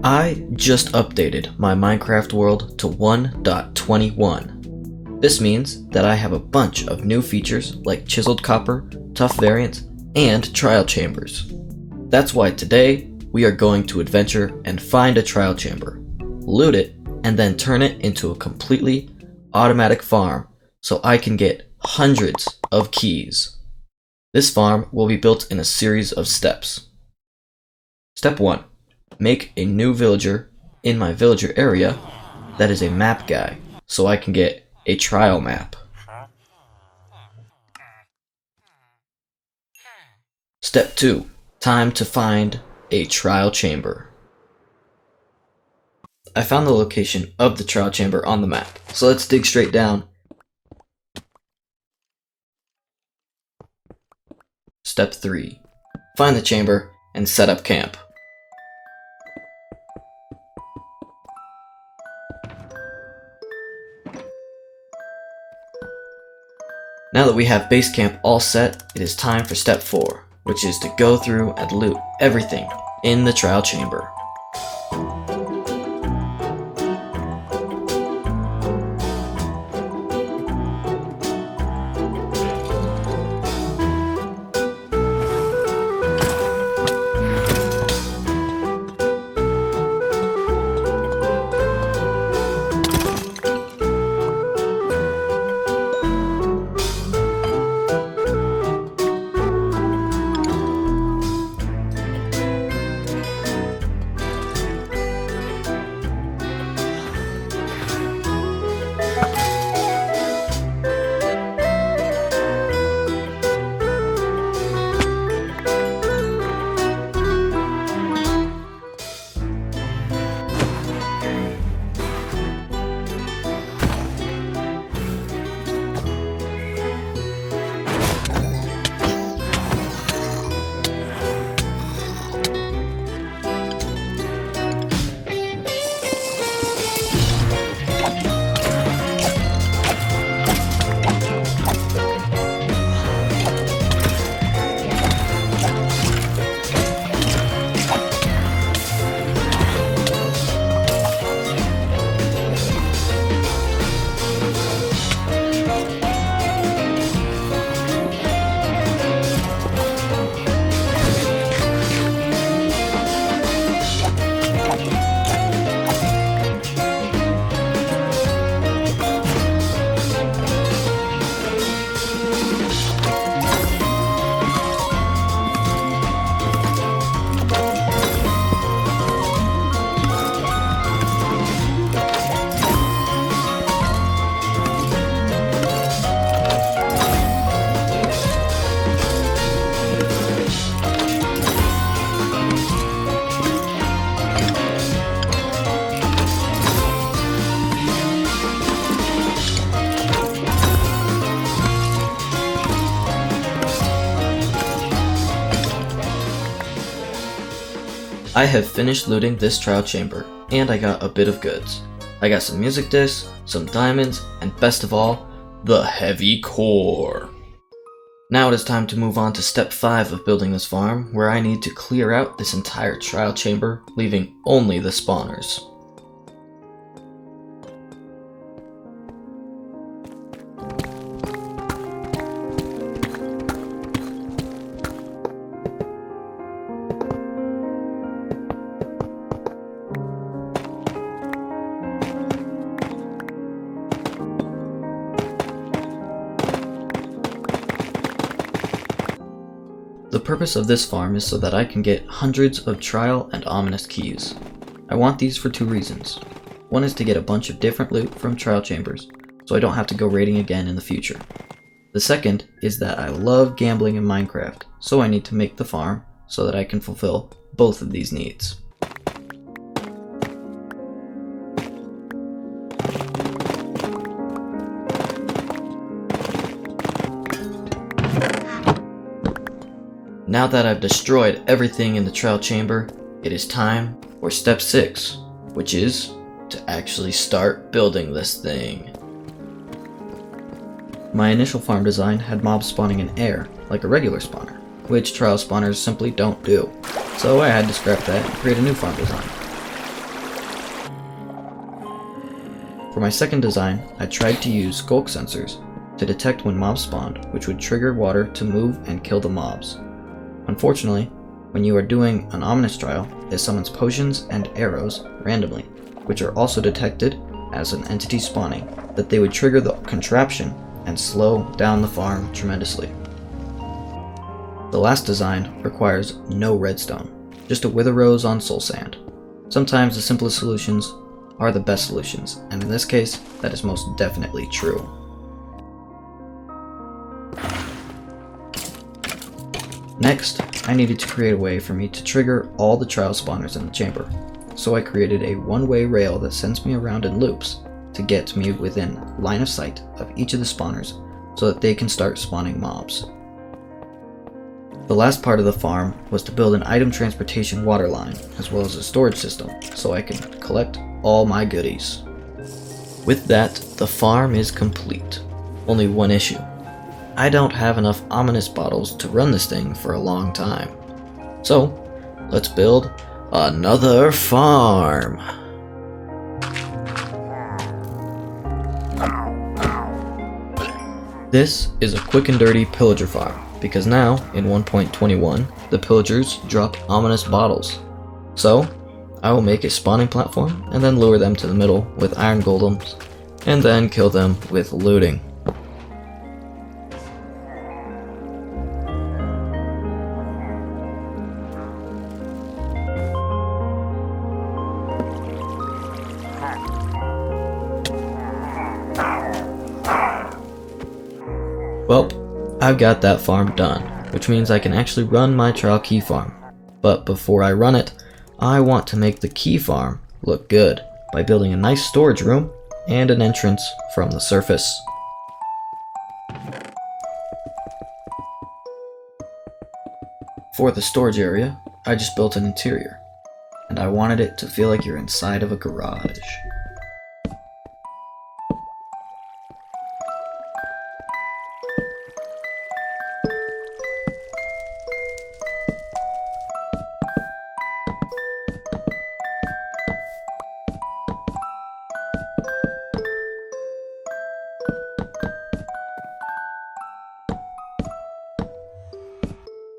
I just updated my Minecraft world to 1.21. This means that I have a bunch of new features like chiseled copper, tough variants, and trial chambers. That's why today we are going to adventure and find a trial chamber, loot it, and then turn it into a completely automatic farm so I can get hundreds of keys. This farm will be built in a series of steps. Step 1. Make a new villager in my villager area that is a map guy so I can get a trial map. Step 2. Time to find a trial chamber. I found the location of the trial chamber on the map, so let's dig straight down. Step 3. Find the chamber and set up camp. Now that we have base camp all set, it is time for step 4, which is to go through and loot everything in the trial chamber. I have finished looting this trial chamber, and I got a bit of goods. I got some music discs, some diamonds, and best of all, the heavy core. Now it is time to move on to step 5 of building this farm, where I need to clear out this entire trial chamber, leaving only the spawners. The purpose of this farm is so that I can get hundreds of trial and ominous keys. I want these for 2 reasons. One is to get a bunch of different loot from trial chambers, so I don't have to go raiding again in the future. The second is that I love gambling in Minecraft, so I need to make the farm so that I can fulfill both of these needs. Now that I've destroyed everything in the trial chamber, it is time for step 6, which is to actually start building this thing. My initial farm design had mobs spawning in air, like a regular spawner, which trial spawners simply don't do, so I had to scrap that and create a new farm design. For my second design, I tried to use skulk sensors to detect when mobs spawned, which would trigger water to move and kill the mobs. Unfortunately, when you are doing an ominous trial, it summons potions and arrows randomly, which are also detected as an entity spawning, that they would trigger the contraption and slow down the farm tremendously. The last design requires no redstone, just a wither rose on soul sand. Sometimes the simplest solutions are the best solutions, and in this case, that is most definitely true. Next, I needed to create a way for me to trigger all the trial spawners in the chamber, so I created a one-way rail that sends me around in loops to get me within line of sight of each of the spawners so that they can start spawning mobs. The last part of the farm was to build an item transportation water line as well as a storage system so I could collect all my goodies. With that, the farm is complete. Only one issue. I don't have enough ominous bottles to run this thing for a long time. So, let's build another farm. This is a quick and dirty pillager farm, because now, in 1.21, the pillagers drop ominous bottles. So, I will make a spawning platform, and then lure them to the middle with iron golems, and then kill them with looting. Well, I've got that farm done, which means I can actually run my trial key farm. But before I run it, I want to make the key farm look good by building a nice storage room and an entrance from the surface. For the storage area, I just built an interior, and I wanted it to feel like you're inside of a garage.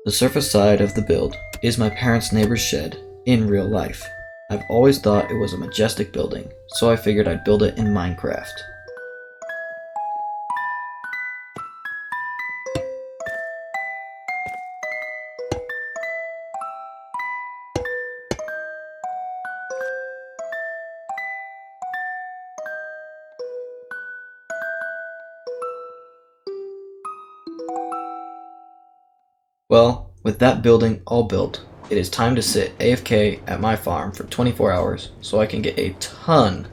The surface side of the build is my parents' neighbor's shed in real life. I've always thought it was a majestic building, so I figured I'd build it in Minecraft. Well, with that building all built, it is time to sit AFK at my farm for 24 hours so I can get a ton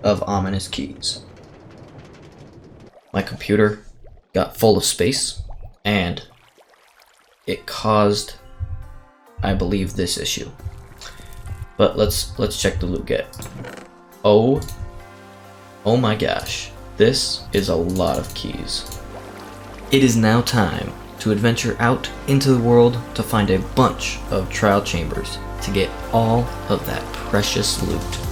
of ominous keys. My computer got full of space, and it caused, I believe, this issue. But let's check the lootget. Oh my gosh, this is a lot of keys. It is now time to adventure out into the world to find a bunch of trial chambers to get all of that precious loot.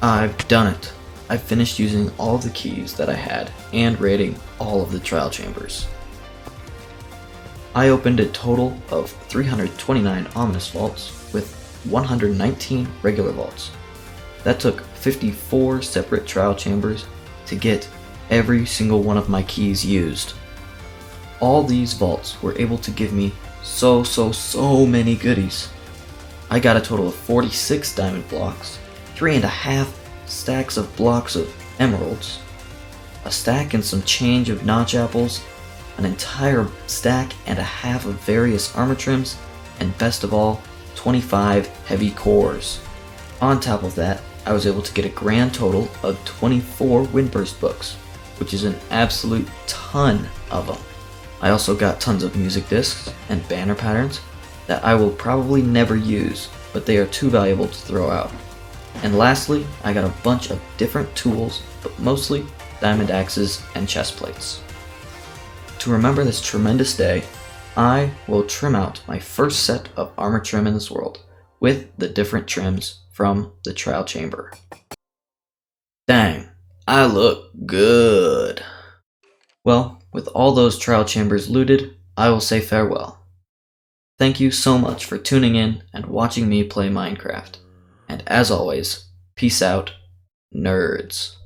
I've done it. I finished using all of the keys that I had and raiding all of the trial chambers. I opened a total of 329 ominous vaults with 119 regular vaults. That took 54 separate trial chambers to get every single one of my keys used. All these vaults were able to give me so many goodies. I got a total of 46 diamond blocks, 3.5 stacks of blocks of emeralds, a stack and some change of notch apples, an entire stack and a half of various armor trims, and best of all, 25 heavy cores. On top of that, I was able to get a grand total of 24 Windburst books, which is an absolute ton of them. I also got tons of music discs and banner patterns that I will probably never use, but they are too valuable to throw out. And lastly, I got a bunch of different tools, but mostly diamond axes and chest plates. To remember this tremendous day, I will trim out my first set of armor trim in this world with the different trims from the trial chamber. Dang, I look good. Well, with all those trial chambers looted, I will say farewell. Thank you so much for tuning in and watching me play Minecraft. And as always, peace out, nerds.